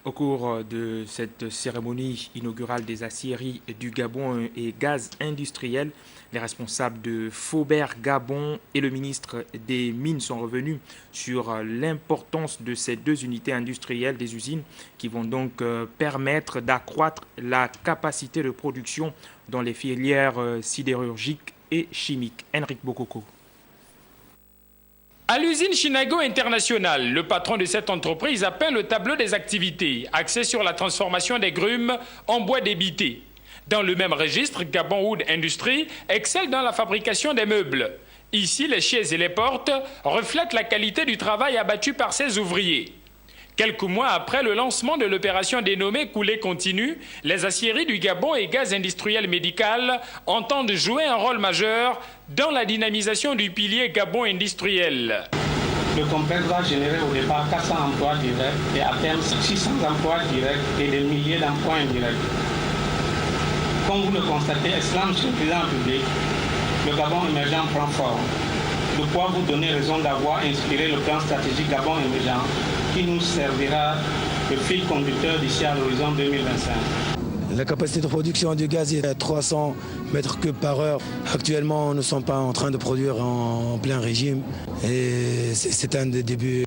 Au cours de cette cérémonie inaugurale des aciéries du Gabon et gaz industriel, les responsables de Faubert Gabon et le ministre des Mines sont revenus sur l'importance de ces deux unités industrielles des usines qui vont donc permettre d'accroître la capacité de production dans les filières sidérurgiques et chimiques. Henrik Bokoko. À l'usine Chinago International, le patron de cette entreprise a peint le tableau des activités axé sur la transformation des grumes en bois débité. Dans le même registre, Gabon Wood Industry excelle dans la fabrication des meubles. Ici, les chaises et les portes reflètent la qualité du travail abattu par ses ouvriers. Quelques mois après le lancement de l'opération dénommée Coulée continue, les aciéries du Gabon et gaz industriel médical entendent jouer un rôle majeur dans la dynamisation du pilier Gabon industriel. Le complexe va générer au départ 400 emplois directs et à terme 600 emplois directs et des milliers d'emplois indirects. Comme vous le constatez, excellent Monsieur le Président public, le Gabon émergent prend forme. De quoi vous donner raison d'avoir inspiré le plan stratégique Gabon émergent qui nous servira de fil conducteur d'ici à l'horizon 2025. La capacité de production du gaz est à 300 mètres cubes par heure. Actuellement, nous ne sommes pas en train de produire en plein régime et c'est un des débuts.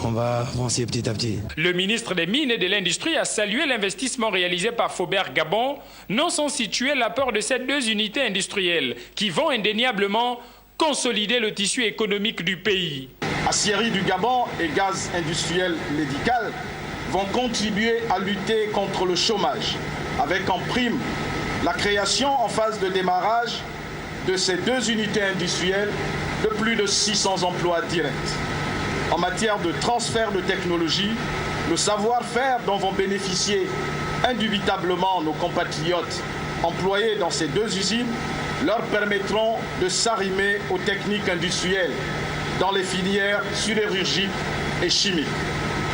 On va avancer petit à petit. Le ministre des Mines et de l'Industrie a salué l'investissement réalisé par Faubert Gabon, non sans situer l'apport de ces deux unités industrielles qui vont indéniablement consolider le tissu économique du pays. Aciéries du Gabon et gaz industriel médical vont contribuer à lutter contre le chômage, avec en prime la création en phase de démarrage de ces deux unités industrielles de plus de 600 emplois directs. En matière de transfert de technologie, le savoir-faire dont vont bénéficier indubitablement nos compatriotes employés dans ces deux usines leur permettront de s'arrimer aux techniques industrielles dans les filières sidérurgiques et chimiques.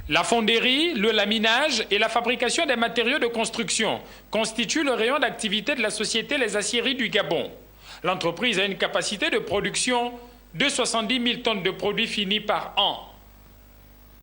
La fonderie, le laminage et la fabrication des matériaux de construction constituent le rayon d'activité de la société Les Aciéries du Gabon. L'entreprise a une capacité de production de 70 000 tonnes de produits finis par an.